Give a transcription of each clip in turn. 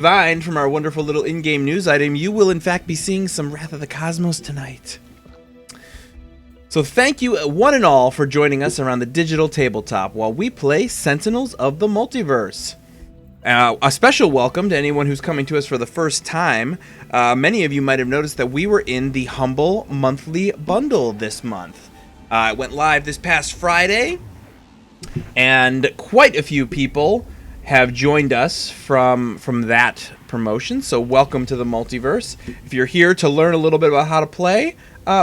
Vine, from our wonderful little in-game news item, you will in fact be seeing some Wrath of the Cosmos tonight. So thank you one and all for joining us around the digital tabletop while we play Sentinels of the Multiverse. A special welcome to anyone who's coming to us for the first time. Many of you might have noticed that we were in the Humble Monthly Bundle this month. It went live this past Friday, and quite a few people have joined us from that promotion, so welcome to the multiverse. If you're here to learn a little bit about how to play,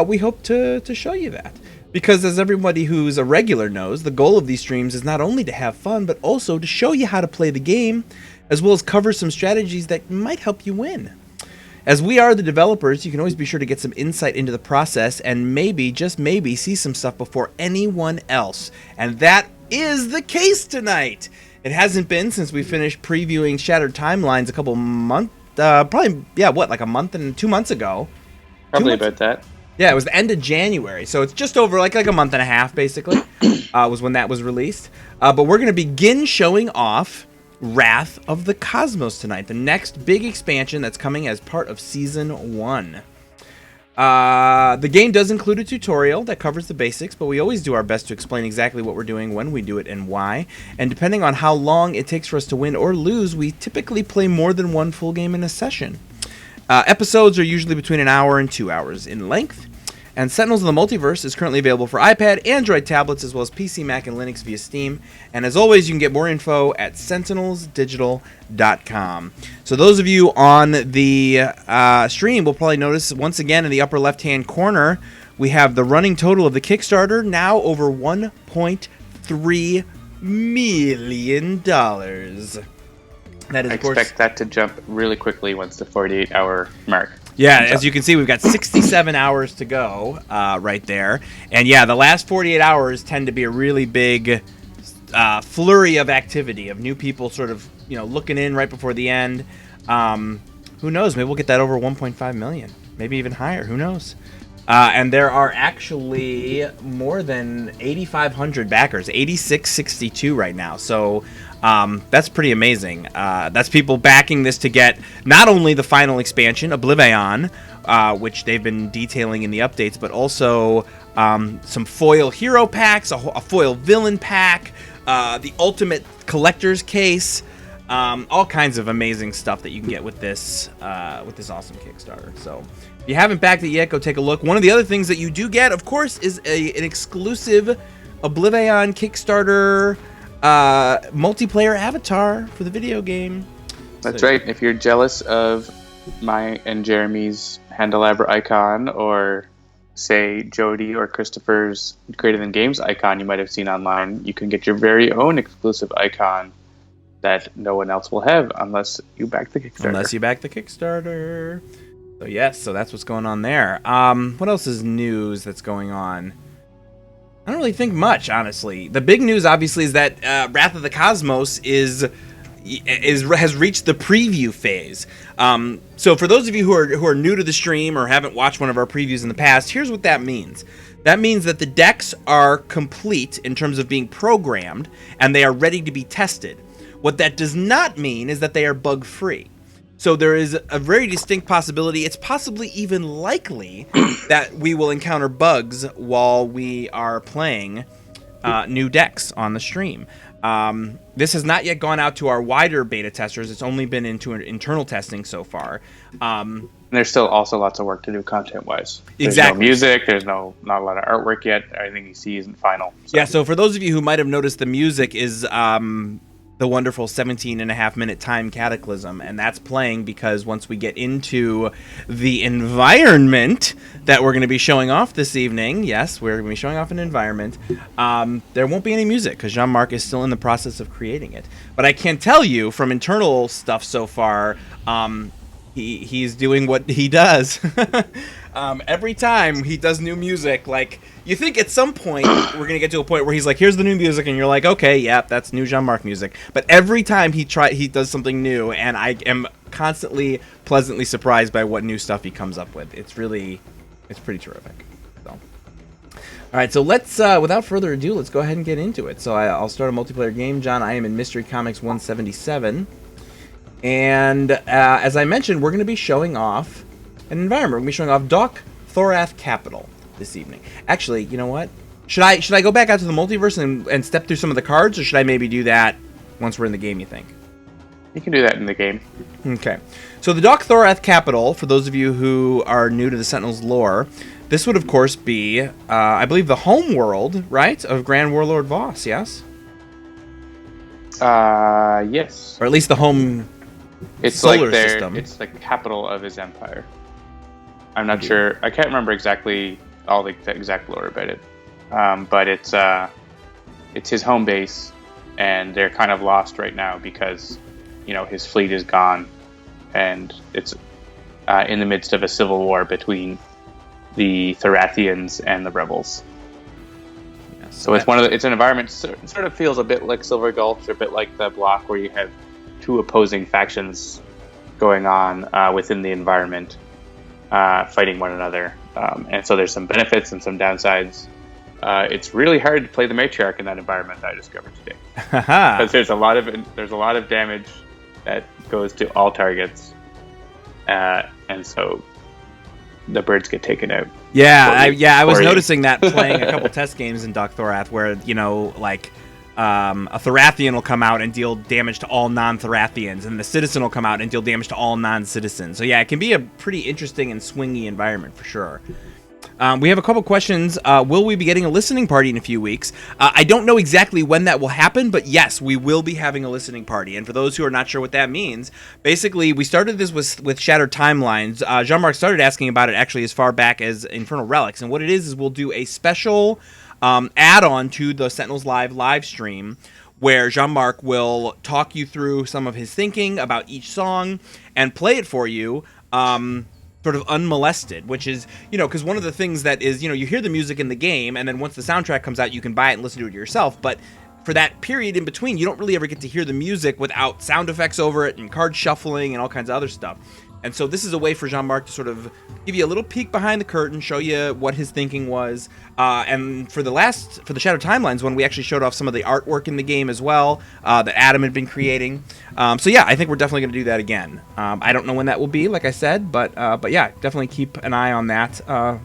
we hope to show you that. Because as everybody who's a regular knows, the goal of these streams is not only to have fun, but also to show you how to play the game, as well as cover some strategies that might help you win. As we are the developers, you can always be sure to get some insight into the process and maybe, just maybe, see some stuff before anyone else. And that is the case tonight! It hasn't been since we finished previewing Shattered Timelines a couple months, like a month and 2 months ago. Probably about that. Yeah, it was the end of January, so it's just over like a month and a half, basically, was when that was released. But we're going to begin showing off Wrath of the Cosmos tonight, the next big expansion that's coming as part of Season 1. The game does include a tutorial that covers the basics, but we always do our best to explain exactly what we're doing, when we do it, and why. And depending on how long it takes for us to win or lose, we typically play more than one full game in a session. Episodes are usually between an hour and 2 hours in length. And Sentinels of the Multiverse is currently available for iPad, Android tablets, as well as PC, Mac, and Linux via Steam. And as always, you can get more info at sentinelsdigital.com. So those of you on the stream will probably notice once again in the upper left-hand corner, we have the running total of the Kickstarter, now over $1.3 million. That is, I expect that to jump really quickly once the 48-hour mark. Yeah, as you can see, we've got 67 hours to go right there. And yeah, the last 48 hours tend to be a really big flurry of activity, of new people sort of, looking in right before the end. Who knows? Maybe we'll get that over 1.5 million. Maybe even higher. Who knows? And there are actually more than 8,500 backers, 8,662 right now. So that's pretty amazing. That's people backing this to get not only the final expansion, Oblivion, which they've been detailing in the updates, but also some foil hero packs, a foil villain pack, the ultimate collector's case, all kinds of amazing stuff that you can get with this awesome Kickstarter. So if you haven't backed it yet, go take a look. One of the other things that you do get, of course, is an exclusive Oblivion Kickstarter multiplayer avatar for the video game. That's right. If you're jealous of my and Jeremy's Handelabra icon, or say Jody or Christopher's Greater Than Games icon you might have seen online, you can get your very own exclusive icon that no one else will have unless you back the Kickstarter. So yes, so that's what's going on there. What else is news that's going on? I don't really think much, honestly. The big news, obviously, is that Wrath of the Cosmos has reached the preview phase. So for those of you who are new to the stream or haven't watched one of our previews in the past, here's what that means. That means that the decks are complete in terms of being programmed, and they are ready to be tested. What that does not mean is that they are bug-free. So there is a very distinct possibility, it's possibly even likely, that we will encounter bugs while we are playing new decks on the stream. This has not yet gone out to our wider beta testers. It's only been into internal testing so far. And there's still also lots of work to do content-wise. There's exactly. No music, there's not a lot of artwork yet. Everything you see isn't final. So. Yeah, so for those of you who might have noticed, the music is the wonderful 17.5-minute time cataclysm, and that's playing because once we get into the environment that we're going to be showing off this evening, yes, we're going to be showing off an environment, there won't be any music because Jean-Marc is still in the process of creating it. But I can tell you from internal stuff so far, he's doing what he does. Every time he does new music, like, you think at some point we're going to get to a point where he's like, here's the new music, and you're like, okay, yeah, that's new Jean-Marc music. But every time he does something new, and I am constantly pleasantly surprised by what new stuff he comes up with. It's pretty terrific. So, all right, so let's, without further ado, let's go ahead and get into it. So I'll start a multiplayer game. John, I am in Mystery Comics 177. And as I mentioned, we're going to be showing off an environment. We're going to be showing off Dok'Thorath Capital this evening. Actually, you know what? Should I go back out to the multiverse and step through some of the cards, or should I maybe do that once we're in the game, you think? You can do that in the game. Okay. So the Dok'Thorath Capital, for those of you who are new to the Sentinels lore, this would, of course, be, I believe, the home world, right, of Grand Warlord Voss, yes? Yes. Or at least the home It's solar like system. It's the capital of his empire. I'm not sure. I can't remember exactly all the exact lore about it. But it's his home base, and they're kind of lost right now because, his fleet is gone, and it's in the midst of a civil war between the Thorathians and the rebels. Yes, So it's an environment. It sort of feels a bit like Silver Gulch, or a bit like the block where you have two opposing factions going on within the environment, fighting one another. And so there's some benefits and some downsides. It's really hard to play the matriarch in that environment, I discovered today, because there's a lot of damage that goes to all targets, and so the birds get taken out. I was noticing that playing a couple test games in Dok'Thorath where, a Thorathian will come out and deal damage to all non-Thorathians, and the Citizen will come out and deal damage to all non-citizens. So yeah, it can be a pretty interesting and swingy environment for sure. We have a couple questions. Will we be getting a listening party in a few weeks? I don't know exactly when that will happen, but yes, we will be having a listening party. And for those who are not sure what that means, basically, we started this with Shattered Timelines. Jean-Marc started asking about it actually as far back as Infernal Relics. And what it is we'll do a special add-on to the Sentinels live stream, where Jean-Marc will talk you through some of his thinking about each song and play it for you, sort of unmolested, which is, because one of the things that is, you hear the music in the game, and then once the soundtrack comes out, you can buy it and listen to it yourself, but for that period in between, you don't really ever get to hear the music without sound effects over it and card shuffling and all kinds of other stuff. And so this is a way for Jean-Marc to sort of give you a little peek behind the curtain, show you what his thinking was. And for the Shattered Timelines one, we actually showed off some of the artwork in the game as well that Adam had been creating. So yeah, I think we're definitely going to do that again. I don't know when that will be, like I said, but yeah, definitely keep an eye on that. For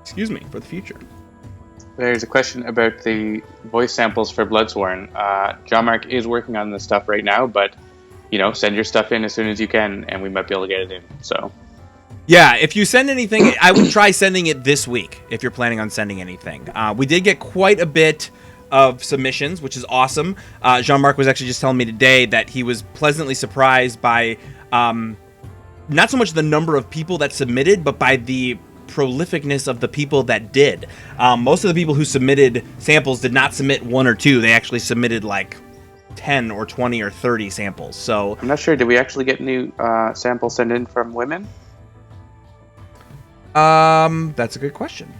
the future. There's a question about the voice samples for Bloodsworn. Jean-Marc is working on this stuff right now, but send your stuff in as soon as you can, and we might be able to get it in. So, yeah, if you send anything, I would try sending it this week if you're planning on sending anything. We did get quite a bit of submissions, which is awesome. Jean-Marc was actually just telling me today that he was pleasantly surprised by not so much the number of people that submitted, but by the prolificness of the people that did. Most of the people who submitted samples did not submit one or two. They actually submitted like 10 or 20 or 30 samples. So I'm not sure. Did we actually get new samples sent in from women? That's a good question.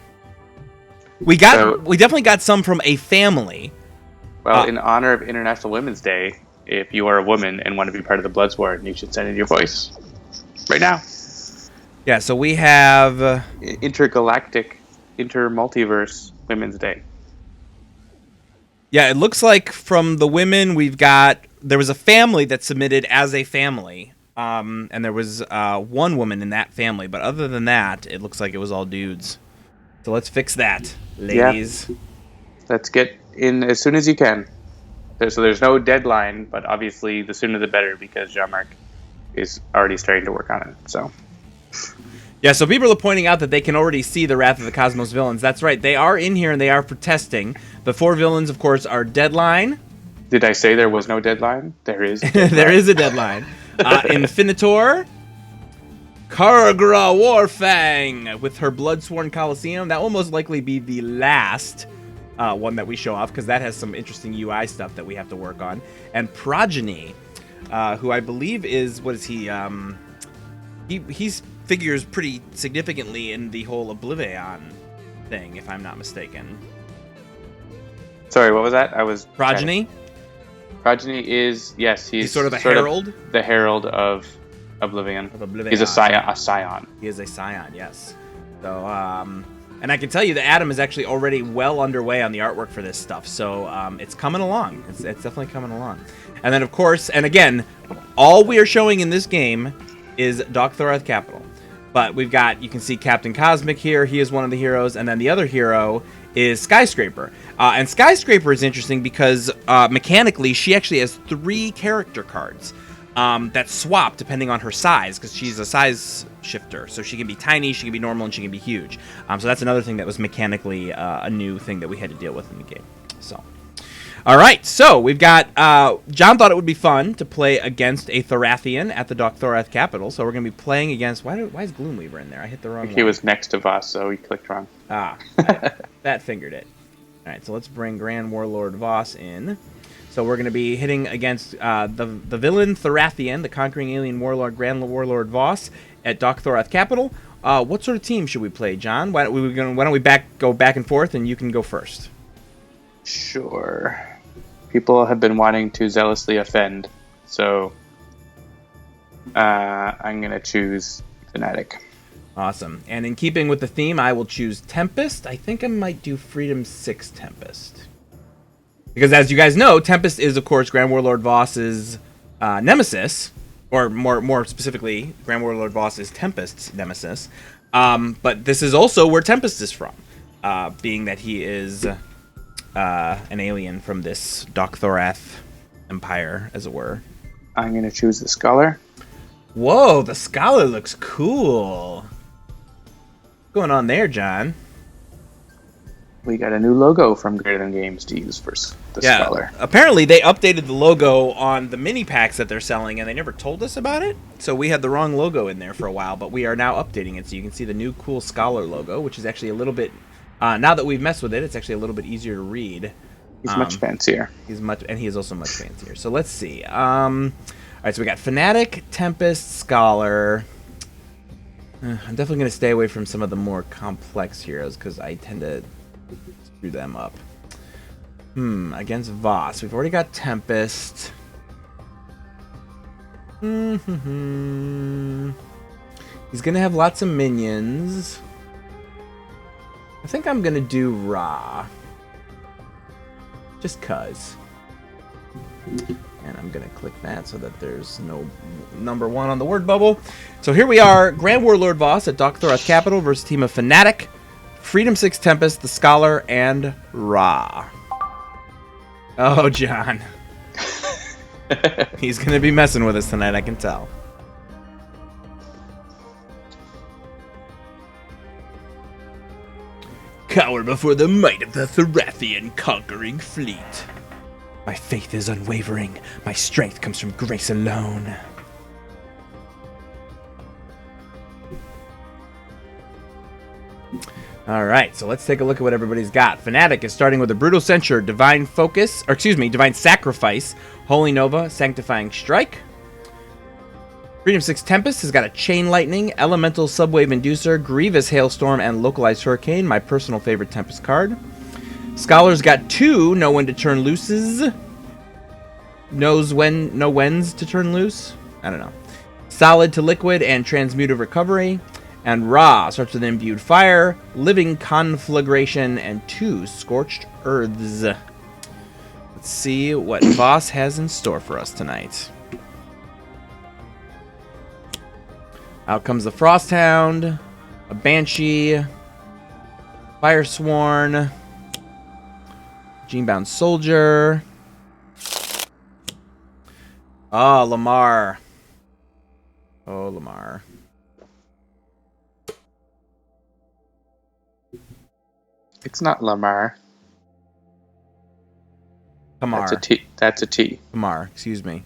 We definitely got some from a family. Well, in honor of International Women's Day, if you are a woman and want to be part of the Bloodsworn, you should send in your voice right now. Yeah, so we have Intergalactic, Intermultiverse Women's Day. Yeah, it looks like from the women there was a family that submitted as a family, and there was one woman in that family, but other than that, it looks like it was all dudes. So let's fix that, ladies. Yeah. Let's get in as soon as you can. So there's no deadline, but obviously the sooner the better, because Jean-Marc is already starting to work on it. So. Yeah, so people are pointing out that they can already see the Wrath of the Cosmos villains. That's right. They are in here, and they are for testing. The 4 villains, of course, are Deadline. Did I say there was no deadline? There is a deadline. There is a deadline. Infinitor. Karagra Warfang with her Bloodsworn Coliseum. That will most likely be the last one that we show off, because that has some interesting UI stuff that we have to work on. And Progeny, who I believe is, what is he? He's figures pretty significantly in the whole Oblivion thing, if I'm not mistaken. Sorry, what was that? Progeny? Progeny is, yes, he's sort of a herald? The herald of Oblivion. He's a scion. He is a scion, yes. So, And I can tell you that Adam is actually already well underway on the artwork for this stuff. So it's coming along. It's definitely coming along. And then, of course, and again, all we are showing in this game is Dok'Thorath Capital. But we've got, you can see Captain Cosmic here. He is one of the heroes. And then the other hero is Skyscraper. And Skyscraper is interesting because mechanically, she actually has 3 character cards that swap depending on her size, because she's a size shifter. So she can be tiny, she can be normal, and she can be huge. So that's another thing that was mechanically a new thing that we had to deal with in the game. So, all right, so we've got, John thought it would be fun to play against a Thorathian at the Dok'Thorath Capital. So we're going to be playing against, why is Gloomweaver in there? I hit the wrong one. He was next to Voss, so he clicked wrong. That fingered it. All right, so let's bring Grand Warlord Voss in. So we're going to be hitting against the villain Thorathian, the conquering alien warlord, Grand Warlord Voss, at Dok'Thorath Capital. What sort of team should we play, John? Why don't we go back and forth, and you can go first? Sure. People have been wanting to zealously offend, so I'm going to choose Fnatic. Awesome. And in keeping with the theme, I will choose Tempest. I think I might do Freedom 6 Tempest. Because as you guys know, Tempest is, of course, Grand Warlord Voss's nemesis. Or more specifically, Grand Warlord Voss is Tempest's nemesis. But this is also where Tempest is from. Being that he is an alien from this Dok'Thorath empire, as it were. I'm going to choose the Scholar. Whoa, the Scholar looks cool. What's going on there, John? We got a new logo from Greater Than Games to use for the Scholar. Apparently they updated the logo on the mini packs that they're selling, and they never told us about it. So we had the wrong logo in there for a while, but we are now updating it. So you can see the new cool Scholar logo, which is actually a little bit... now that we've messed with it, it's actually a little bit easier to read. He's much fancier. He is also much fancier. So let's see. All right, so we got Fnatic, Tempest, Scholar. I'm definitely going to stay away from some of the more complex heroes because I tend to screw them up. Against Voss. We've already got Tempest. He's going to have lots of minions. I think I'm going to do Ra. Just 'cause. And I'm going to click that so that there's no number 1 on the word bubble. So here we are, Grand Warlord Voss at Dok'Thorath Capital versus a team of Fnatic, Freedom 6 Tempest, the Scholar, and Ra. Oh, John. He's going to be messing with us tonight, I can tell. Cower before the might of the Thorathian conquering fleet. My faith is unwavering. My strength comes from grace alone. Alright, so let's take a look at what everybody's got. Fnatic is starting with a Brutal Censure, Divine Sacrifice, Holy Nova, Sanctifying Strike. Freedom 6 Tempest has got a Chain Lightning, Elemental Subwave Inducer, Grievous Hailstorm, and Localized Hurricane, my personal favorite Tempest card. Scholar's got 2 Know When to Turn Looses. No Whens to Turn Loose? I don't know. Solid to Liquid and Transmutive Recovery. And Ra starts with Imbued Fire, Living Conflagration, and 2 Scorched Earths. Let's see what Voss has in store for us tonight. Out comes the Frosthound, a Banshee, Firesworn, Genebound Soldier. Oh, Lamar. Oh, Lamar. It's not Lamar. Kamar. That's a T. Kamar, excuse me.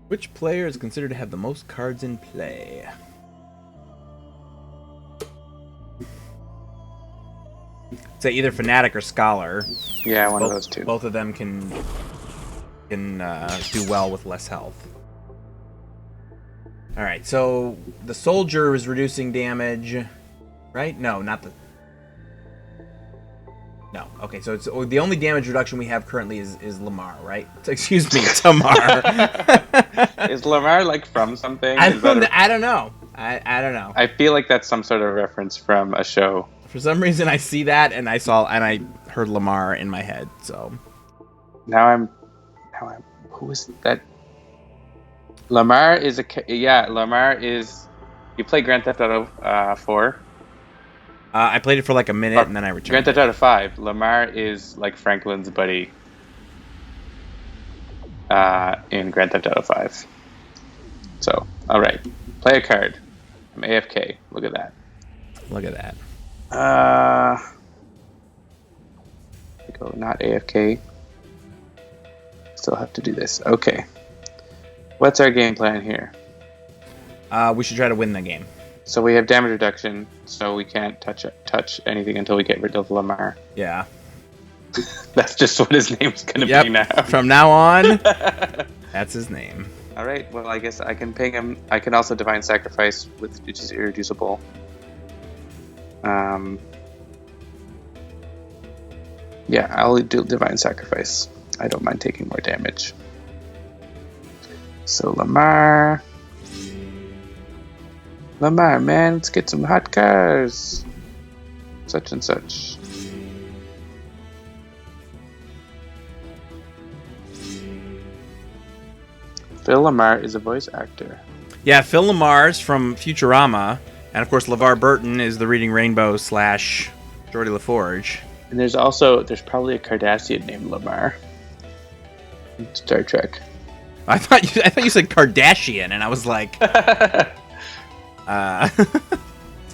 Which player is considered to have the most cards in play? Say either Fnatic or Scholar. Yeah, one of those two. Both of them can do well with less health. All right, so the soldier is reducing damage, right? No, not the. No. Okay, so it's the only damage reduction we have currently is Lamar, right? Excuse me, Tamar. Is Lamar like from something? I don't know. I don't know. I feel like that's some sort of reference from a show. For some reason, I see that, and I heard Lamar in my head. So Now I'm. Who is that? Lamar is Lamar is. You play Grand Theft Auto 4. I played it for like a minute, and then I returned. Grand Theft Auto 5. Lamar is like Franklin's buddy. In Grand Theft Auto 5. So, all right, play a card. I'm AFK. Look at that. Look at that. Go not AFK. Still have to do this. Okay. What's our game plan here? We should try to win the game. So we have damage reduction, so we can't touch anything until we get rid of Lamar. Yeah. That's just what his name's going to be now. From now on, that's his name. All right. Well, I guess I can ping him. I can also Divine Sacrifice, which is irreducible. Yeah, I'll do Divine Sacrifice. I don't mind taking more damage. So Lamar, man, let's get some hot cars. Such and such. Phil Lamar is a voice actor. Yeah, Phil Lamar's from Futurama, and of course LeVar Burton is the Reading Rainbow / Geordie LaForge. And there's probably a Cardassian named Lamar in Star Trek. I thought you said Kardashian, and I was like,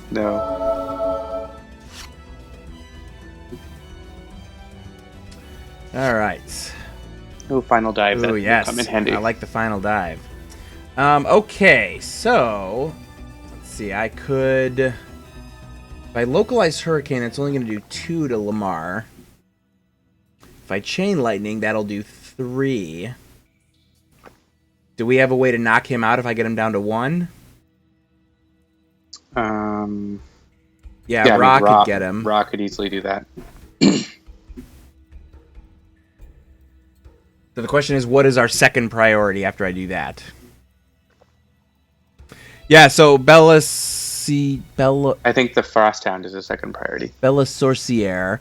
No. All right. Ooh, final dive. Oh yes, come in handy. I like the final dive. Okay, so let's see. I could, if I localize Hurricane, it's only going to do 2 to Lamar. If I Chain Lightning, that'll do 3. Do we have a way to knock him out if I get him down to 1? Yeah, Ra could get him. Ra could easily do that. So the question is, what is our second priority after I do that? Yeah, so I think the Frosthound is the second priority. Bella Sorciere.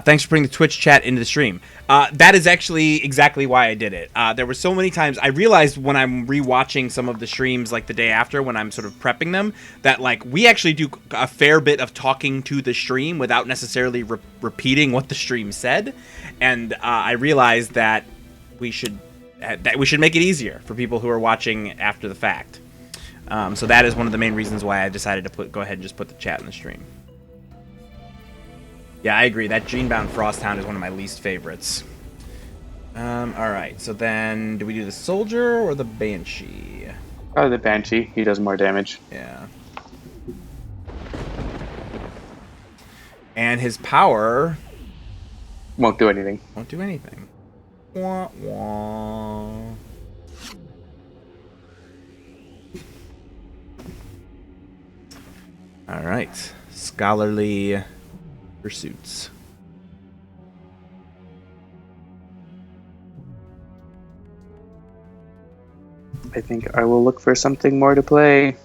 Thanks for bringing the Twitch chat into the stream. That is actually exactly why I did it. There were so many times I realized when I'm rewatching some of the streams like the day after when I'm sort of prepping them that like we actually do a fair bit of talking to the stream without necessarily repeating what the stream said, and I realized that we should make it easier for people who are watching after the fact. So that is one of the main reasons why I decided to go ahead and just put the chat in the stream. Yeah, I agree. That Genebound Frosthound is one of my least favorites. Alright, so then do we do the Soldier or the Banshee? Probably the Banshee. He does more damage. Yeah. And his power... Won't do anything. Won't do anything. Wah, wah. Alright. Scholarly Pursuits. I think I will look for something more to play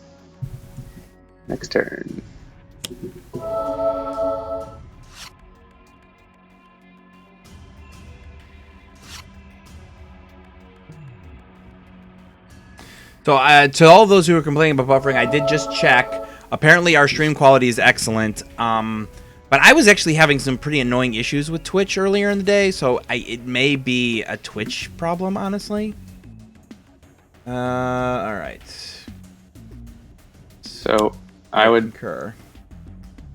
next turn. So to all those who are complaining about buffering, I did just check. Apparently our stream quality is excellent. But I was actually having some pretty annoying issues with Twitch earlier in the day, so it may be a Twitch problem, honestly. All right. So I would concur.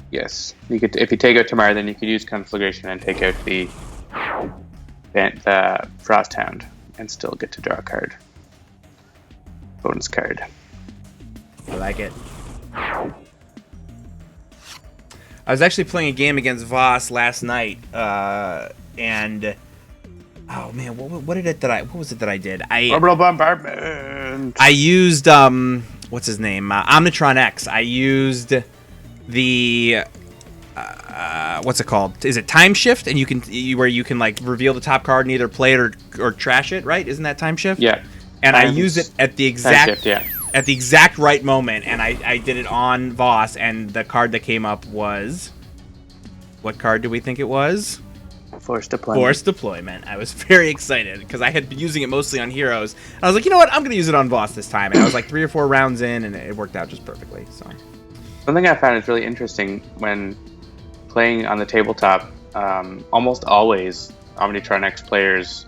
Yes, you could. If you take out Tamar, then you could use Conflagration and take out the Frosthound, and still get to draw a card. Bonus card. I like it. I was actually playing a game against Voss last night, and oh man, what was it that I did? Orbital Bombardment. I used what's his name? Omnitron X. I used the what's it called? Is it time shift? And where you can like reveal the top card and either play it or trash it, right? Isn't that time shift? Yeah. And I use it at the exact shift, at the exact right moment, and I did it on Voss, and the card that came up was, what card do we think it was? Forced Deployment. Forced Deployment. I was very excited because I had been using it mostly on heroes. And I was like, you know what? I'm going to use it on Voss this time. And I was like 3 or 4 rounds in, and it worked out just perfectly. So, something I found is really interesting when playing on the tabletop. Almost always, Omnitronics players,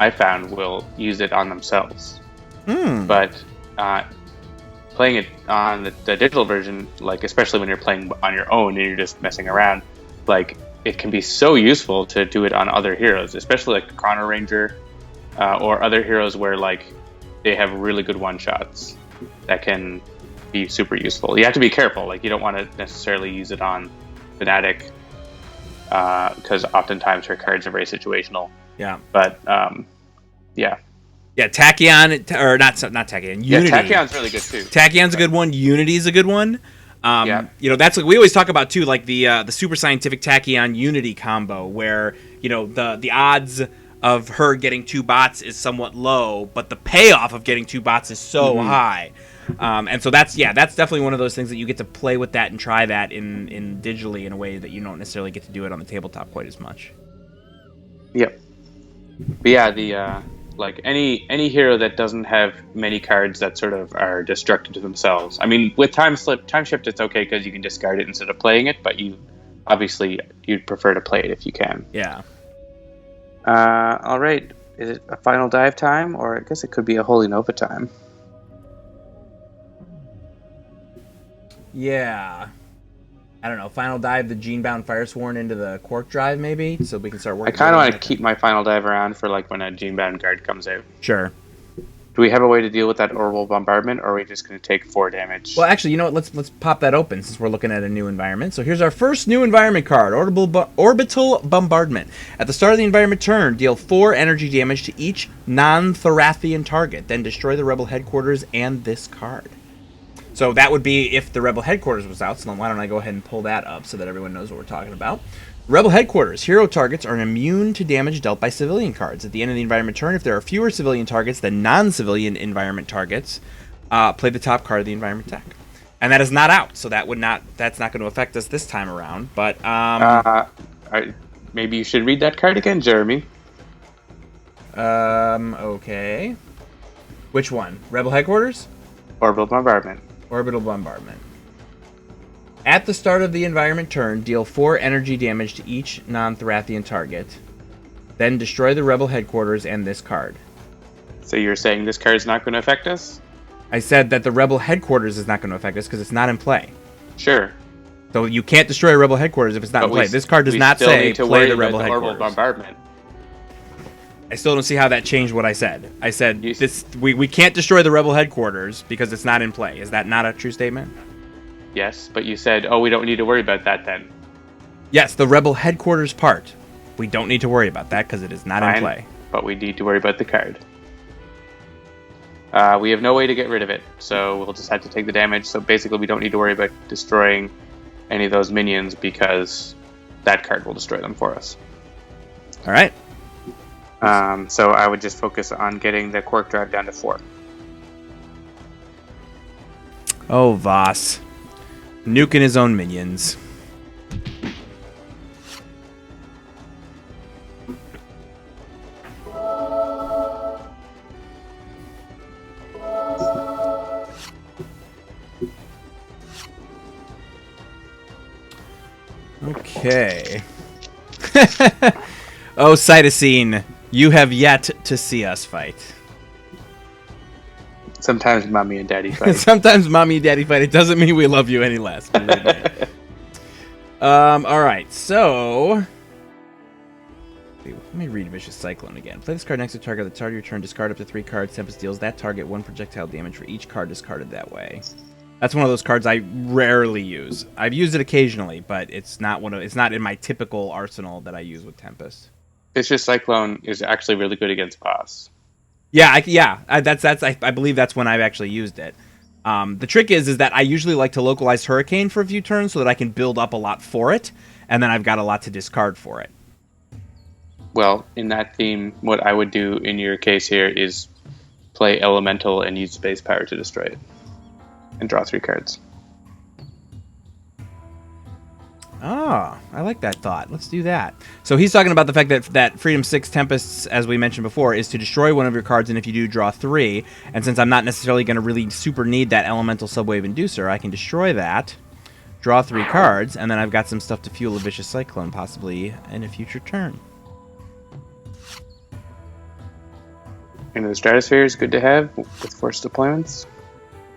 I found, will use it on themselves. But playing it on the digital version, like especially when you're playing on your own and you're just messing around, like it can be so useful to do it on other heroes, especially like the Chrono Ranger or other heroes where like they have really good one shots that can be super useful. You have to be careful, like you don't want to necessarily use it on Fnatic because oftentimes her cards are very situational. Yeah. But yeah. Yeah, Tachyon, or not Tachyon, Unity. Yeah, Tachyon's really good too. Tachyon's a good one. Unity's a good one. You know, that's what we always talk about too, like the super scientific Tachyon Unity combo, where you know the odds of her getting 2 bots is somewhat low, but the payoff of getting 2 bots is so high. And so that's definitely one of those things that you get to play with that and try that in digitally in a way that you don't necessarily get to do it on the tabletop quite as much. Yep. But yeah, like any hero that doesn't have many cards that sort of are destructive to themselves. I mean, with time shift, it's okay because you can discard it instead of playing it, but you'd prefer to play it if you can. Yeah. All right. Is it a final dive time, or I guess it could be a Holy Nova time? Yeah. I don't know. Final dive the Genebound Firesworn into the Quark drive, maybe, so we can start working. I kind of want to keep my final dive around for like when a Genebound card comes out. Sure. Do we have a way to deal with that orbital bombardment, or are we just going to take 4 damage? Well, actually, you know what? Let's pop that open since we're looking at a new environment. So here's our first new environment card, Orbital Bombardment. At the start of the environment turn, deal 4 energy damage to each non-Thorathian target, then destroy the Rebel headquarters and this card. So that would be if the Rebel headquarters was out. So then why don't I go ahead and pull that up so that everyone knows what we're talking about. Rebel headquarters. Hero targets are immune to damage dealt by civilian cards. At the end of the environment turn, if there are fewer civilian targets than non-civilian environment targets, play the top card of the environment deck. And that is not out, so that's not going to affect us this time around. But maybe you should read that card again, Jeremy. Okay. Which one? Rebel headquarters? Orbital bombardment. Orbital bombardment. At the start of the environment turn, deal 4 energy damage to each non-Thorathian target. Then destroy the Rebel headquarters and this card. So you're saying this card's not going to affect us? I said that the Rebel headquarters is not going to affect us because it's not in play. Sure. So you can't destroy Rebel headquarters if it's not in play. This card does not say play the Rebel headquarters. Orbital bombardment. I still don't see how that changed what I said. I said we can't destroy the Rebel headquarters because it's not in play. Is that not a true statement? Yes, but you said, we don't need to worry about that then. Yes, the Rebel headquarters part. We don't need to worry about that because it is not in play. But we need to worry about the card. We have no way to get rid of it, so we'll just have to take the damage. So basically we don't need to worry about destroying any of those minions because that card will destroy them for us. All right. So I would just focus on getting the Quark drive down to 4. Oh, Voss. Nuking his own minions. Okay. Oh, Cytosine, you have yet to see us fight. Sometimes mommy and daddy fight. Sometimes mommy and daddy fight. It doesn't mean we love you any less. All right, so let me read Vicious Cyclone again. Play this card next to target. At the start of your turn, discard up to 3 cards. Tempest deals that target 1 projectile damage for each card discarded that way. That's one of those cards I rarely use. I've used it occasionally, but it's not in my typical arsenal that I use with Tempest. Vicious Cyclone is actually really good against Voss. Yeah, I believe that's when I've actually used it. The trick is that I usually like to localize Hurricane for a few turns so that I can build up a lot for it, and then I've got a lot to discard for it. Well, in that theme, what I would do in your case here is play Elemental and use Space Power to destroy it. And draw 3 cards. Ah, I like that thought. Let's do that. So he's talking about the fact that Freedom 6 Tempests, as we mentioned before, is to destroy one of your cards, and if you do, draw 3. And since I'm not necessarily going to really super need that Elemental Subwave Inducer, I can destroy that, draw 3 cards, and then I've got some stuff to fuel a Vicious Cyclone, possibly in a future turn. Into the Stratosphere is good to have with forced deployments.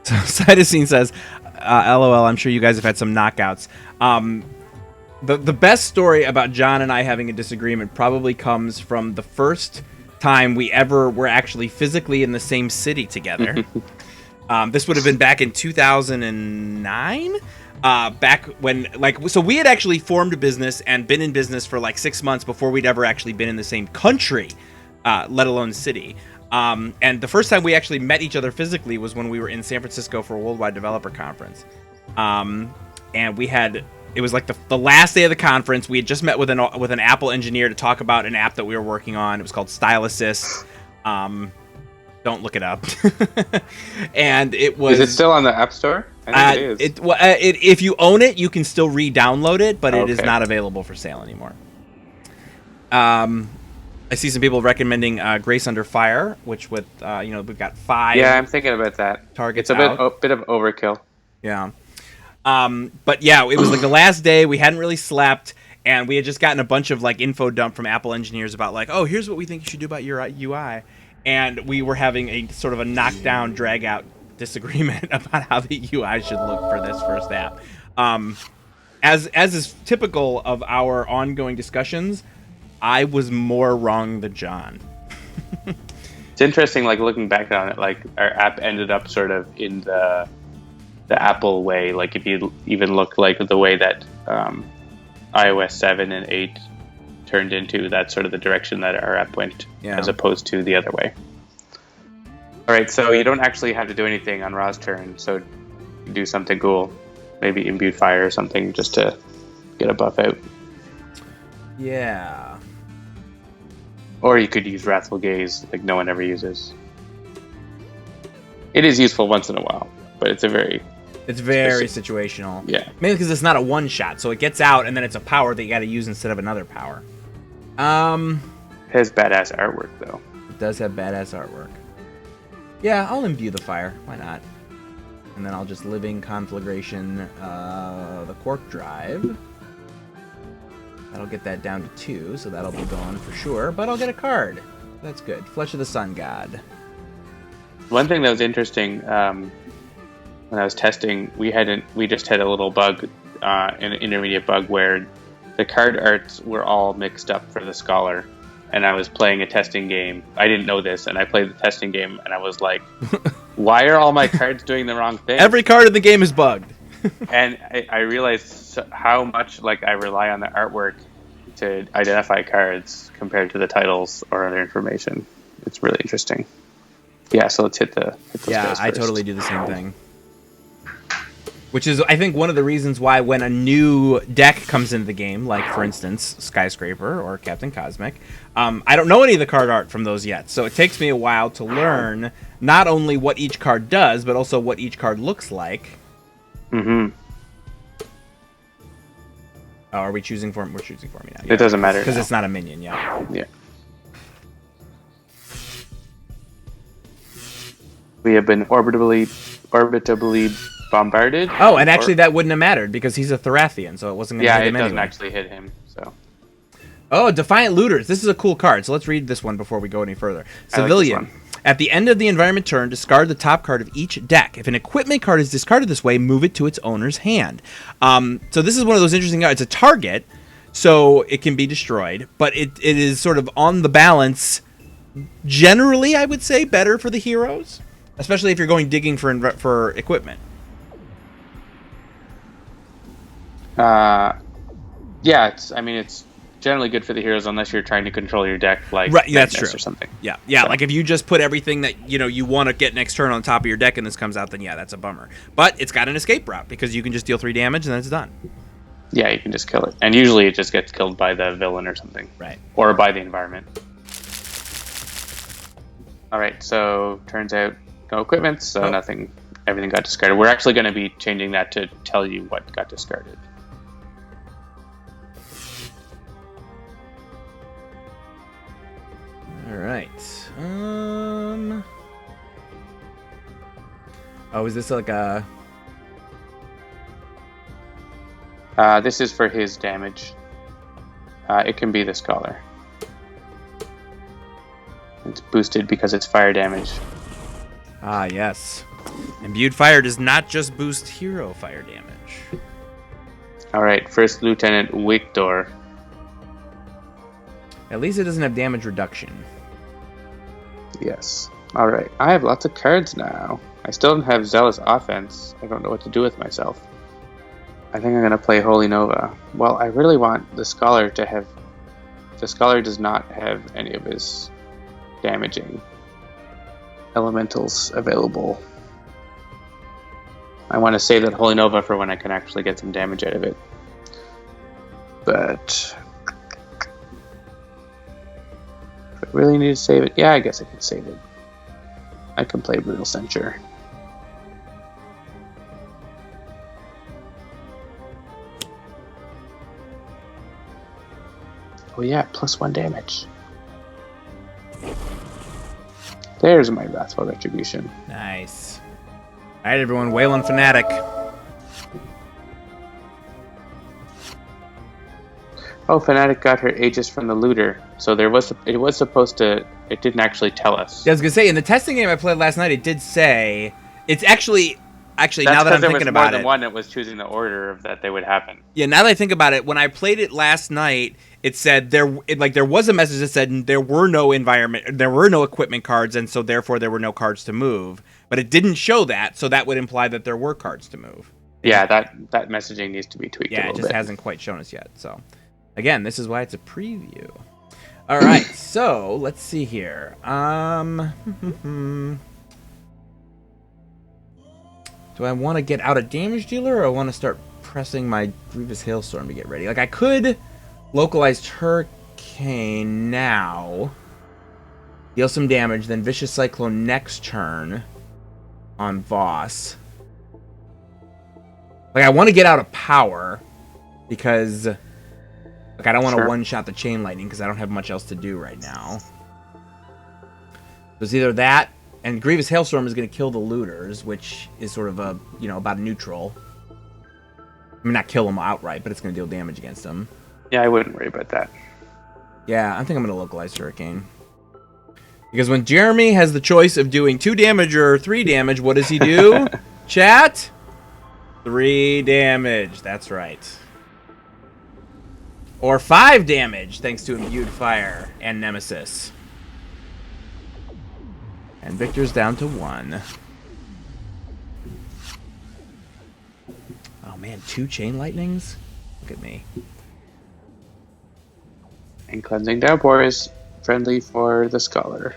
So Cytosine says, LOL, I'm sure you guys have had some knockouts. The best story about John and I having a disagreement probably comes from the first time we ever were actually physically in the same city together. This would have been back in 2009. Back when, so we had actually formed a business and been in business for 6 months before we'd ever actually been in the same country, let alone city. And the first time we actually met each other physically was when we were in San Francisco for a Worldwide Developer Conference. And we had, it was the last day of the conference. We had just met with an Apple engineer to talk about an app that we were working on. It was called Style Assist. Don't look it up. And it was... Is it still on the App Store? I think it is. If you own it, you can still re-download it, but it is Okay. not available for sale anymore. I see some people recommending Grace Under Fire, which with we've got 5. Yeah, I'm thinking about that. Targets It's a out. bit of overkill. Yeah. But yeah, it was the last day. We hadn't really slept, and we had just gotten a bunch of info dump from Apple engineers about oh, here's what we think you should do about your UI, and we were having a sort of a knockdown, drag out disagreement about how the UI should look for this first app. As is typical of our ongoing discussions, I was more wrong than John. It's interesting, looking back on it, our app ended up sort of in the Apple way. If you even look the way that iOS 7 and 8 turned into, that's sort of the direction that our app went, as opposed to the other way. All right, so you don't actually have to do anything on Ra's turn, so do something cool. Maybe Imbued Fire or something just to get a buff out. Yeah. Or you could use Wrathful Gaze, no one ever uses. It is useful once in a while, but it's very situational. Yeah. Mainly because it's not a one-shot, so it gets out, and then it's a power that you got to use instead of another power. It has badass artwork, though. It does have badass artwork. Yeah, I'll imbue the fire. Why not? And then I'll just Living Conflagration the Quark Drive. That'll get that down to 2, so that'll be gone for sure. But I'll get a card. That's good. Flesh of the Sun God. One thing that was interesting when I was testing, we just had a little bug, an intermediate bug, where the card arts were all mixed up for the Scholar. And I was playing a testing game. I didn't know this, and I played the testing game, and I was like, why are all my cards doing the wrong thing? Every card in the game is bugged. And I realized how much I rely on the artwork to identify cards compared to the titles or other information. It's really interesting. Yeah, so let's hit those guys I first. totally do the same thing. Which is, I think, one of the reasons why when a new deck comes into the game, for instance, Skyscraper or Captain Cosmic, I don't know any of the card art from those yet. So it takes me a while to learn not only what each card does, but also what each card looks like. Mm-hmm. Oh, are we choosing for me? We're choosing for me now. It doesn't matter. Because it's not a minion, yeah. Yeah. We have been orbitably bombarded. Oh, and actually that wouldn't have mattered because he's a Thorathian, so it wasn't going to hit him doesn't anyway. actually hit him. So. Oh, Defiant Looters. This is a cool card, so let's read this one before we go any further. Civilian. Like this one. At the end of the environment turn, discard the top card of each deck. If an equipment card is discarded this way, move it to its owner's hand. So this is one of those interesting cards. It's a target, so it can be destroyed, but it is sort of on the balance, generally, I would say, better for the heroes, especially if you're going digging for equipment. Yeah, it's generally good for the heroes unless you're trying to control your deck like Right, that's Magnus true. or something. Yeah. So. Like if you just put everything that you want to get next turn on top of your deck and this comes out, then yeah, that's a bummer. But it's got an escape route because you can just deal 3 damage and then it's done. Yeah, you can just kill it, and usually it just gets killed by the villain or something, Right? Or by the environment. All right, so turns out no equipment, so nothing. Everything got discarded. We're actually going to be changing that to tell you what got discarded. All right. Oh, is this like a? This is for his damage. It can be the Scholar. It's boosted because it's fire damage. Ah, yes. Imbued fire does not just boost hero fire damage. All right, First Lieutenant Victor. At least it doesn't have damage reduction. Yes. All right, I have lots of cards now. I still don't have Zealous Offense. I don't know what to do with myself. I think I'm going to play Holy Nova. Well, I really want the Scholar to have... The Scholar does not have any of his damaging elementals available. I want to save that Holy Nova for when I can actually get some damage out of it. But... do I really need to save it? Yeah, I guess I can save it. I can play Brutal Censure. Oh yeah, +1 damage. There's my Wrathful Retribution. Nice. All right, everyone. Wayland Fanatic. Oh, Fanatic got her Aegis from the looter. So it was supposed to... It didn't actually tell us. Yeah, I was gonna say in the testing game I played last night, it did say it's actually That's now that I'm there thinking was about more than it. one that was choosing the order of that they would happen. Yeah, now that I think about it, when I played it last night, it said there was a message that said there were no equipment cards, and so therefore there were no cards to move. But it didn't show that, so that would imply that there were cards to move. Yeah, that messaging needs to be tweaked a Yeah, little it just bit. hasn't quite shown us yet. So, again, this is why it's a preview. All right, so let's see here. Do I want to get out a damage dealer, or I want to start pressing my Grievous Hailstorm to get ready? Like, I could localized Hurricane now, deal some damage, then Vicious Cyclone next turn on Voss. Like, I want to get out of power because, like, I don't want to one-shot the Chain Lightning because I don't have much else to do right now. So it's either that, and Grievous Hailstorm is going to kill the looters, which is sort of a, about a neutral. I mean, not kill them outright, but it's going to deal damage against them. Yeah, I wouldn't worry about that. Yeah, I think I'm going to localize Hurricane. Because when Jeremy has the choice of doing 2 damage or 3 damage, what does he do? Chat? 3 damage. That's right. Or 5 damage, thanks to Imbued Fire and Nemesis. And Victor's down to 1. Oh man, 2 Chain Lightnings? Look at me. And Cleansing Downpour is friendly for the Scholar.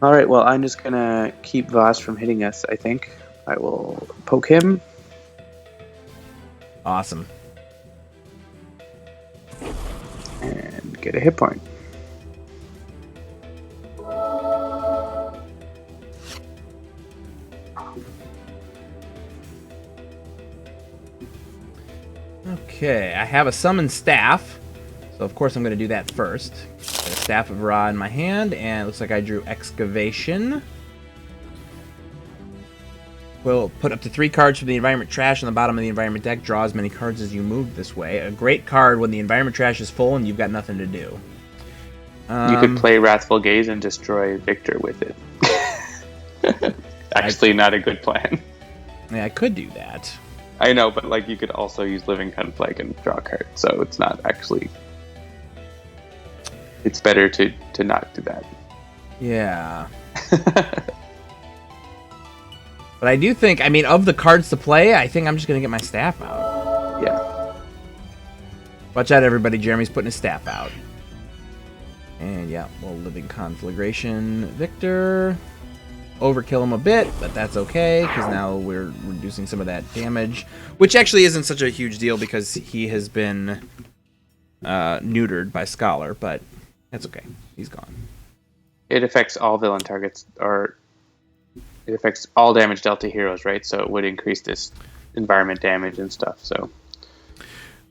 Alright, well, I'm just going to keep Voss from hitting us, I think. I will poke him. Awesome. And get a hit point. Okay, I have a Summon Staff, so of course I'm going to do that first. Got a Staff of Ra in my hand, and it looks like I drew Excavation. We'll put up to 3 cards from the Environment Trash on the bottom of the Environment deck. Draw as many cards as you move this way. A great card when the Environment Trash is full and you've got nothing to do. You could play Wrathful Gaze and destroy Victor with it. Actually, not a good plan. Yeah, I could do that. I know, but like you could also use Living Conflict and draw a card, so it's not actually... It's better to not do that. Yeah. But I do think, I mean, of the cards to play, I think I'm just going to get my Staff out. Yeah. Watch out, everybody. Jeremy's putting his staff out. And yeah, we'll Living Conflagration Victor. Overkill him a bit, but that's okay, because now we're reducing some of that damage, which actually isn't such a huge deal because he has been neutered by Scholar, but that's okay. He's gone. It affects all villain targets, or it affects all damage dealt to heroes, right? So it would increase this environment damage and stuff. So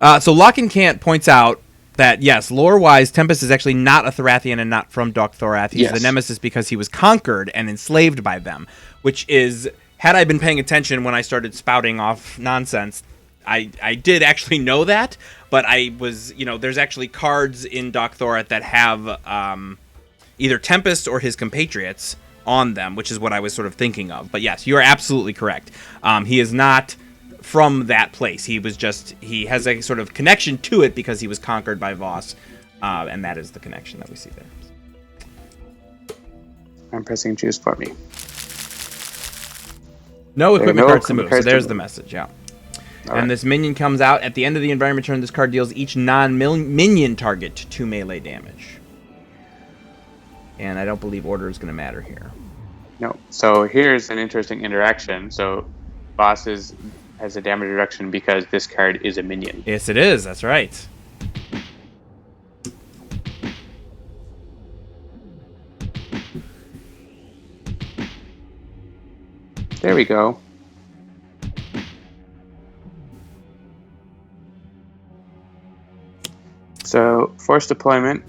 Lock and Cant points out that, yes, lore-wise, Tempest is actually not a Thorathian and not from Dok'Thorath. He's the Nemesis because he was conquered and enslaved by them, which is, had I been paying attention when I started spouting off nonsense, I did actually know that, but I was, there's actually cards in Dok'Thorath that have either Tempest or his compatriots on them, which is what I was sort of thinking of. But yes, you are absolutely correct. He is not from that place. He has a sort of connection to it because he was conquered by Voss, and that is the connection that we see there. I'm pressing choose for me. No equipment cards to move, so there's the message, yeah. And this minion comes out. At the end of the environment turn, this card deals each non-minion target 2 melee damage. And I don't believe order is going to matter here. No. So here's an interesting interaction. So Voss has a damage reduction because this card is a minion. Yes, it is. That's right. There we go. So, forced deployment.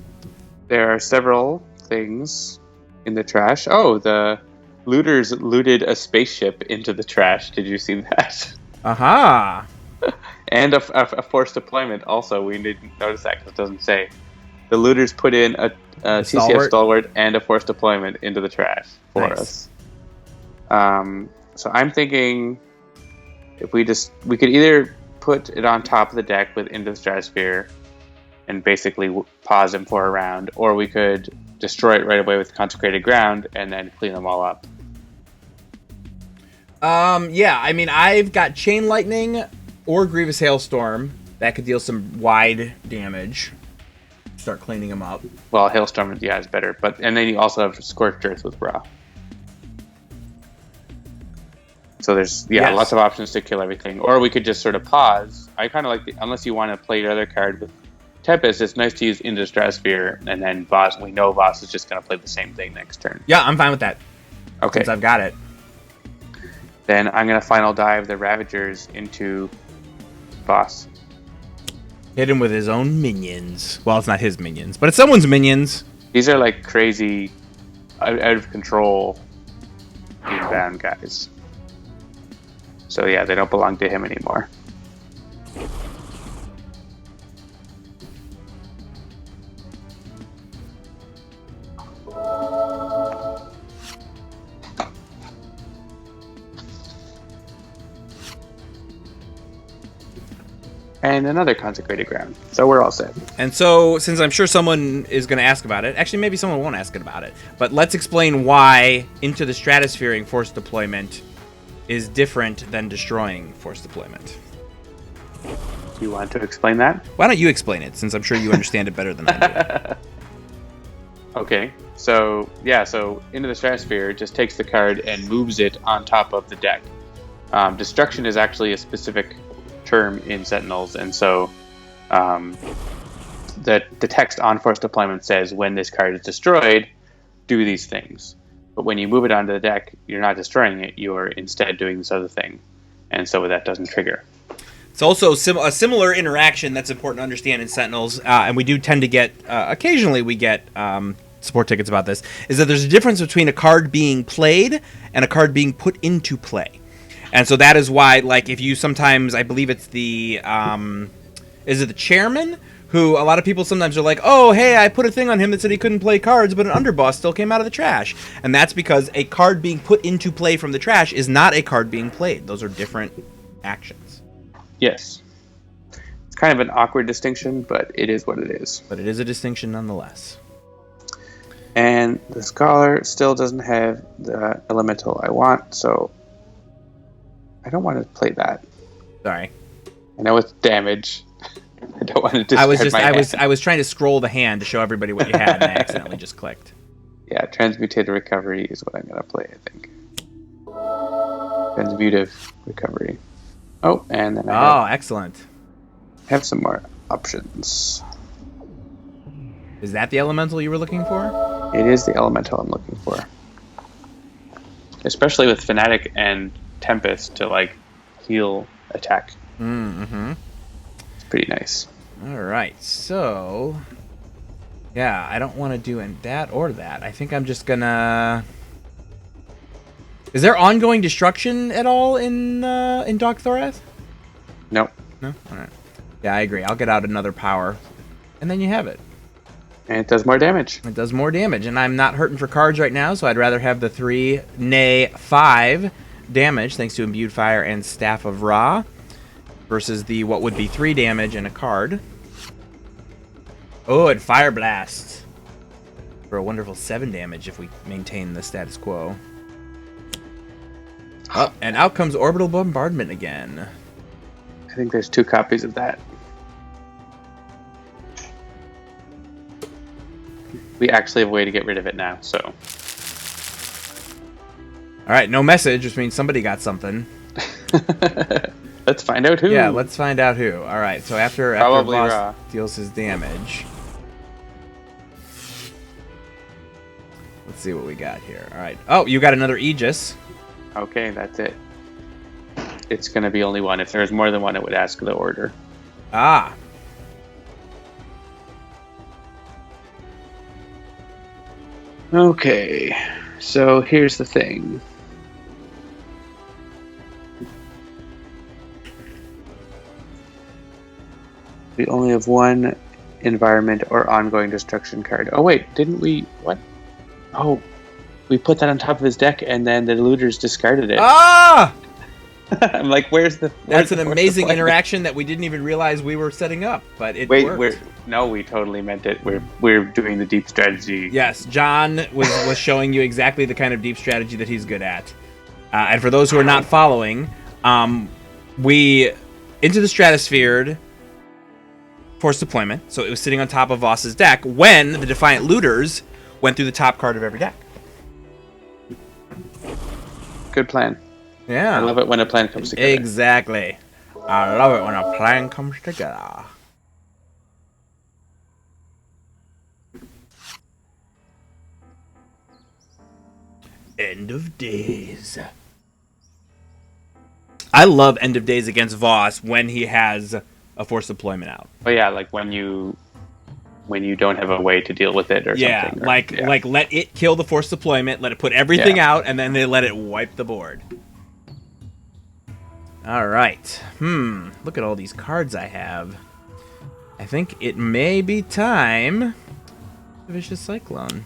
There are several things in the trash. Oh, the looters looted a spaceship into the trash. Did you see that? Aha! And a forced deployment also. We didn't notice that because it doesn't say. The looters put in a TCF Stalwart and a forced deployment into the trash for us. So I'm thinking if we could either put it on top of the deck with Into the Stratosphere and basically pause him for a round, or we could destroy it right away with Consecrated Ground and then clean them all up. Yeah, I mean, I've got Chain Lightning or Grievous Hailstorm. That could deal some wide damage. Start cleaning them up. Well, Hailstorm, yeah, is better. And then you also have Scorched Earth with Ra. So there's, lots of options to kill everything. Or we could just sort of pause. I kind of like, unless you want to play your other card with Tempest, it's nice to use Into the Stratosphere, and then Voss, we know Voss is just going to play the same thing next turn. Yeah, I'm fine with that. Okay. Since I've got it. Then I'm going to final dive the Ravagers into Voss. Hit him with his own minions. Well, it's not his minions, but it's someone's minions. These are like crazy, out of control, inbound guys. So yeah, they don't belong to him anymore. And another Consecrated Ground. So we're all set. And so, since I'm sure someone is going to ask about it, actually maybe someone won't ask about it, but let's explain why Into the Stratosphere Forced Deployment is different than destroying Forced Deployment. Do you want to explain that? Why don't you explain it, since I'm sure you understand it better than I do. Okay, so Into the Stratosphere just takes the card and moves it on top of the deck. Destruction is actually a specific term in Sentinels, and so the text on Forced Deployment says when this card is destroyed, do these things. But when you move it onto the deck, you're not destroying it, you're instead doing this other thing. And so that doesn't trigger. It's also a similar interaction that's important to understand in Sentinels, and we do tend to get, occasionally we get support tickets about this, is that there's a difference between a card being played and a card being put into play. And so that is why, like, if you sometimes, I believe it's the, is it the chairman? Who a lot of people sometimes are like, oh, hey, I put a thing on him that said he couldn't play cards, but an underboss still came out of the trash. And that's because a card being put into play from the trash is not a card being played. Those are different actions. Yes. It's kind of an awkward distinction, but it is what it is. But it is a distinction nonetheless. And the Scholar still doesn't have the Elemental I want, so I don't want to play that. Sorry. I know it's damage. I don't want to discard my hand. I was trying to scroll the hand to show everybody what you had, and I accidentally just clicked. Yeah, Transmutative Recovery is what I'm going to play, I think. Transmutive Recovery. Oh, and then excellent. have some more options. Is that the elemental you were looking for? It is the elemental I'm looking for. Especially with Fanatic and Tempest to, like, heal attack. Mm-hmm. It's pretty nice. Alright, so... Yeah, I don't want to do that or that. I think I'm just gonna... Is there ongoing destruction at all in Dok'Thorath? Nope. No? Alright. Yeah, I agree. I'll get out another power. And then you have it. And it does more damage. It does more damage, and I'm not hurting for cards right now, so I'd rather have the 3, nay, 5 damage, thanks to Imbued Fire and Staff of Ra, versus the what would be 3 damage and a card. Oh, and Fire Blast for a wonderful 7 damage if we maintain the status quo. Oh, and out comes Orbital Bombardment again. I think there's 2 copies of that. We actually have a way to get rid of it now, so. Alright, no message, which means somebody got something. Let's find out who. Yeah, let's find out who. Alright, so after Voss deals his damage. Let's see what we got here. Alright. Oh, you got another Aegis. Okay, that's it. It's going to be only one. If there was more than one, it would ask the order. Ah. Okay, so here's the thing. We only have one environment or ongoing destruction card. Oh wait, didn't we? What? Oh, we put that on top of his deck and then the looters discarded it. Ah! I'm like, That's an amazing interaction that we didn't even realize we were setting up, but it worked. No, we totally meant it. We're doing the deep strategy. Yes, John was showing you exactly the kind of deep strategy that he's good at. And for those who are not following, we into the Stratosphere forced deployment, so it was sitting on top of Voss's deck when the Defiant Looters went through the top card of every deck. Good plan. Yeah. I love it when a plan comes together. Exactly. I love it when a plan comes together. End of Days. I love End of Days against Voss when he has a forced deployment out. Oh yeah, like when you don't have a way to deal with it or something. Like let it kill the forced deployment, let it put everything out, and then they let it wipe the board. Alright. Look at all these cards I have. I think it may be time. Vicious Cyclone.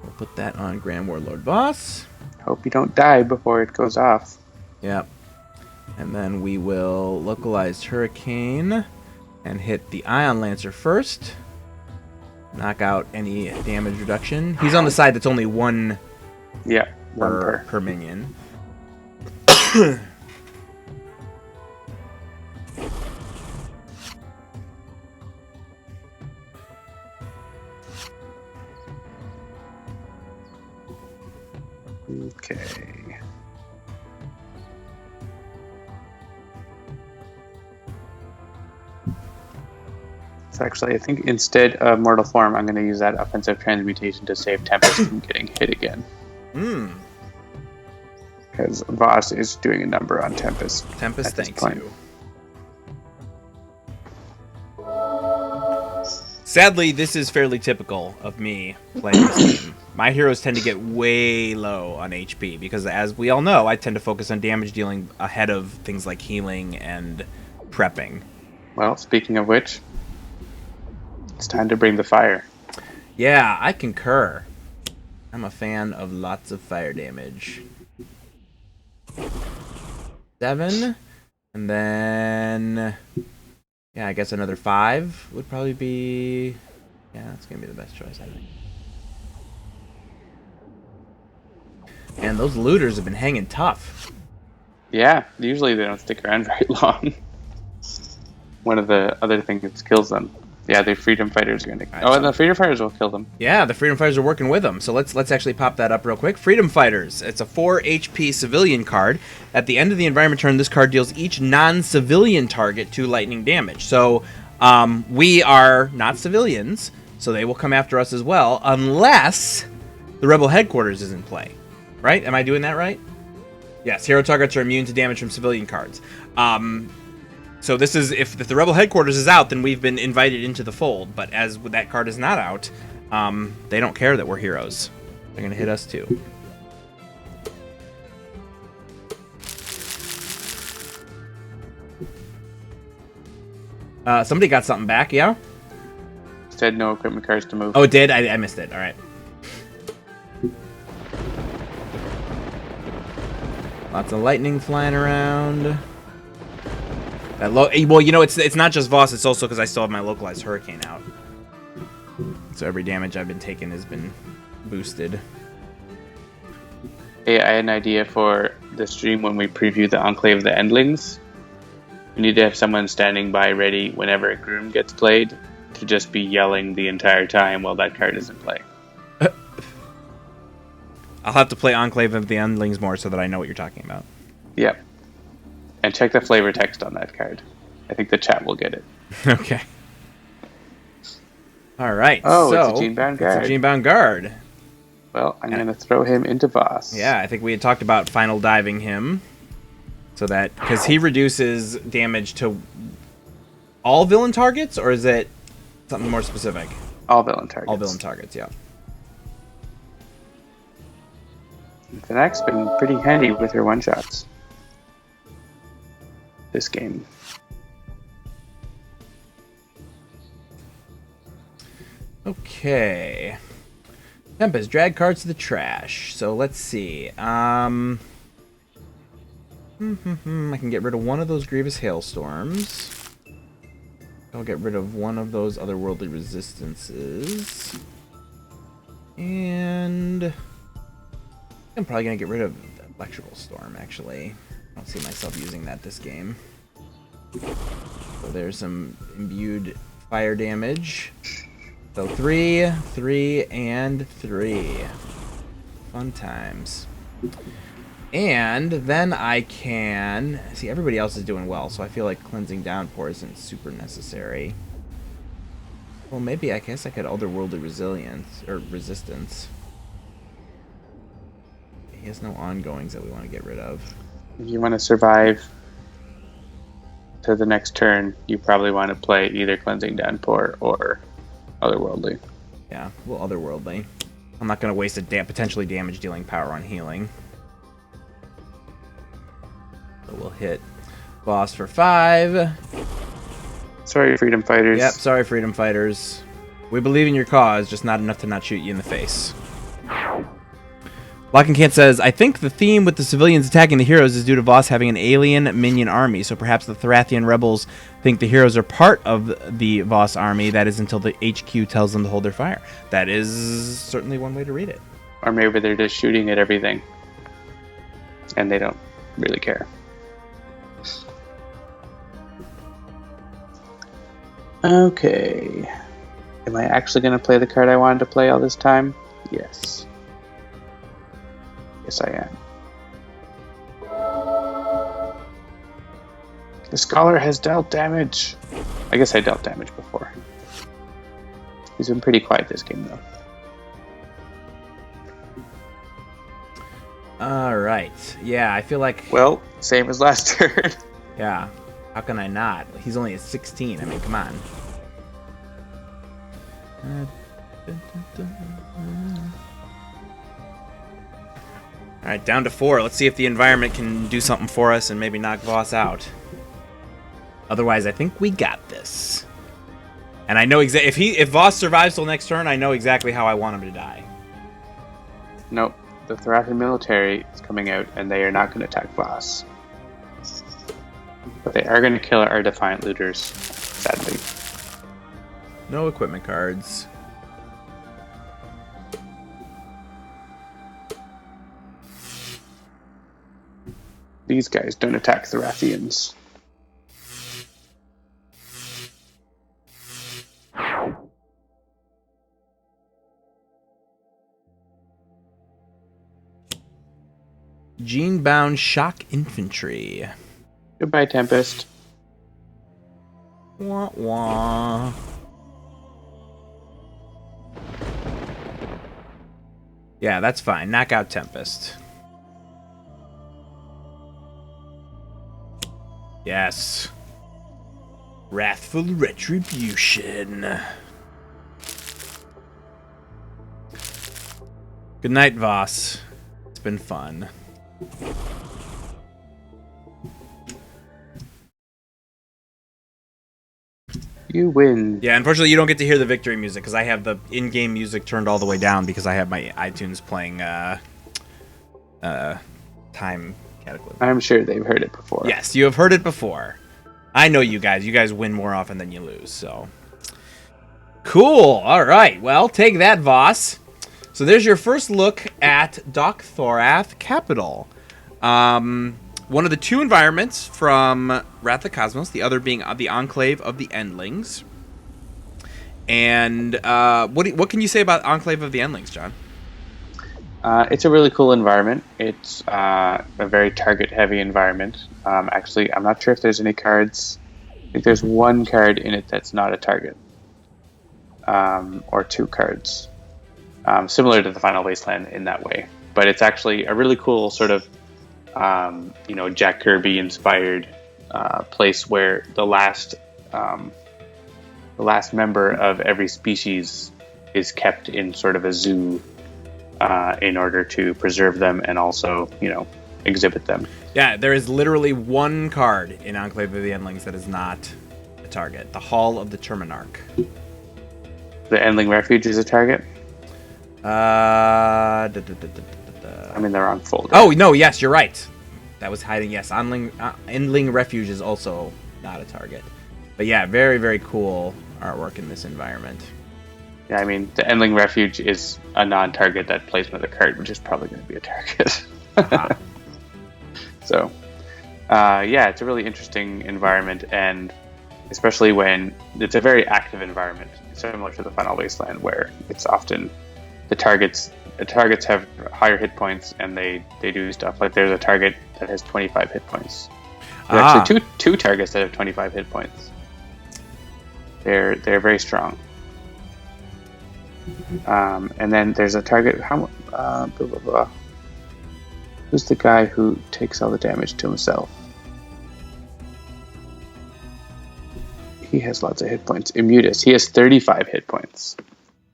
We'll put that on Grand Warlord Voss. Hope you don't die before it goes off. Yep. And then we will localize Hurricane and hit the Ion Lancer first. Knock out any damage reduction. He's on the side that's only one, per minion. Okay. So actually, I think instead of Mortal Form, I'm going to use that offensive transmutation to save Tempest from getting hit again. Because Voss is doing a number on Tempest. Tempest, thanks you. Sadly, this is fairly typical of me playing this game. My heroes tend to get way low on HP because, as we all know, I tend to focus on damage dealing ahead of things like healing and prepping. Well, speaking of which, it's time to bring the fire. Yeah, I concur. I'm a fan of lots of fire damage. 7, and then... yeah, I guess another 5 would probably be... yeah, that's going to be the best choice, I think. And those looters have been hanging tough. Yeah, usually they don't stick around very long. one of the other things that kills them. Yeah, the freedom fighters are going to... Oh, and the freedom fighters will kill them. Yeah, the freedom fighters are working with them. So let's actually pop that up real quick. Freedom fighters. It's a 4 HP civilian card. At the end of the environment turn, this card deals each non-civilian target 2 lightning damage. So we are not civilians, so they will come after us as well, unless the rebel headquarters is in play. Right? Am I doing that right? Yes, hero targets are immune to damage from civilian cards. So this is, if the rebel headquarters is out, then we've been invited into the fold. But as that card is not out, they don't care that we're heroes. They're going to hit us too. Somebody got something back, yeah? Said no equipment cards to move. Oh, it did? I missed it. All right. Lots of lightning flying around. Well, you know, it's not just Voss. It's also because I still have my localized hurricane out. So every damage I've been taking has been boosted. Hey, I had an idea for the stream when we preview the Enclave of the Endlings. We need to have someone standing by ready whenever a groom gets played to just be yelling the entire time while that card is in play. I'll have to play Enclave of the Endlings more so that I know what you're talking about. Yep. And check the flavor text on that card. I think the chat will get it. Okay. All right. Oh, so, it's a Gene-bound guard. It's a Gene-bound guard. Well, I'm going to throw him into Voss. Yeah, I think we had talked about final diving him. So that, because he reduces damage to all villain targets, or is it something more specific? All villain targets. All villain targets, yeah. Fanac's been pretty handy with her one-shots this game. Okay. Tempest, drag cards to the trash. So let's see. I can get rid of one of those Grievous Hailstorms. I'll get rid of one of those otherworldly resistances. And I'm probably going to get rid of the Electrical Storm, actually. I don't see myself using that this game. So there's some imbued fire damage. So 3, 3, and 3. Fun times. And then I can... See, everybody else is doing well, so I feel like Cleansing Downpour isn't super necessary. Well, maybe I guess I could Otherworldly Resilience, or Resistance. He has no ongoings that we want to get rid of. If you want to survive to the next turn, you probably want to play either Cleansing Downpour or Otherworldly. Yeah, well, Otherworldly. I'm not going to waste a potentially damage-dealing power on healing. So we'll hit Voss for 5. Sorry, Freedom Fighters. Yep, sorry, Freedom Fighters. We believe in your cause, just not enough to not shoot you in the face. Lock and Kant says, I think the theme with the civilians attacking the heroes is due to Voss having an alien minion army, so perhaps the Thorathian rebels think the heroes are part of the Voss army. That is until the HQ tells them to hold their fire. That is certainly one way to read it. Or maybe they're just shooting at everything, and they don't really care. Okay. Am I actually going to play the card I wanted to play all this time? Yes. Yes, I am. The Scholar has dealt damage. I guess I dealt damage before. He's been pretty quiet this game, though. Alright. Yeah, I feel like... Well, same as last turn. Yeah. How can I not? He's only at 16. I mean, come on. Alright, down to 4. Let's see if the environment can do something for us and maybe knock Voss out. Otherwise, I think we got this. And I know if Voss survives till next turn, I know exactly how I want him to die. Nope. The Thorathian military is coming out, and they are not going to attack Voss. But they are going to kill our Defiant Looters, sadly. No equipment cards. These guys don't attack Thorathians. Gene-bound shock infantry. Goodbye, Tempest. Wah, wah. Yeah, that's fine. Knock out Tempest. Yes. Wrathful Retribution. Good night, Voss. It's been fun. You win. Yeah, unfortunately, you don't get to hear the victory music because I have the in-game music turned all the way down because I have my iTunes playing Time Cataclysm. I'm sure they've heard it before. Yes, you have heard it before. I know you guys. You guys win more often than you lose, so. Cool. All right. Well, take that, Voss. So there's your first look at Dok'Thorath Capital. One of the two environments from Wrath of the Cosmos, the other being the Enclave of the Endlings. And what can you say about Enclave of the Endlings, John? It's a really cool environment. It's a very target-heavy environment. Actually, I'm not sure if there's any cards. I think there's one card in it that's not a target. Or two cards. Similar to the Final Wasteland in that way. But it's actually a really cool sort of Jack Kirby inspired place where the last member of every species is kept in sort of a zoo in order to preserve them and also exhibit them. Yeah, there is literally one card in Enclave of the Endlings that is not a target. The Hall of the Terminarch. The Endling Refuge is a target? I'm in the wrong folder. Oh, no, yes, you're right. That was hiding, yes. Endling Refuge is also not a target. But yeah, very, very cool artwork in this environment. Yeah, I mean, the Endling Refuge is a non-target that plays another card, which is probably going to be a target. Uh-huh. So, yeah, it's a really interesting environment, and especially when it's a very active environment, similar to the Final Wasteland, where it's often the targets have higher hit points, and they do stuff. Like there's a target that has 25 hit points. There's actually two targets that have 25 hit points. They're very strong. And then there's a target. Blah, blah, blah. Who's the guy who takes all the damage to himself? He has lots of hit points. Immutus. He has 35 hit points,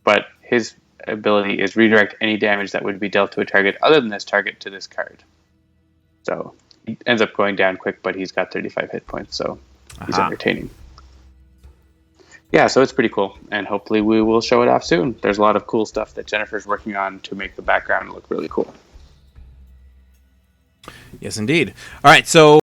but his ability is redirect any damage that would be dealt to a target other than this target to this card. So he ends up going down quick, but he's got 35 hit points, so he's entertaining. Yeah, so it's pretty cool, and hopefully we will show it off soon. There's a lot of cool stuff that Jennifer's working on to make the background look really cool. Yes, indeed. All right, so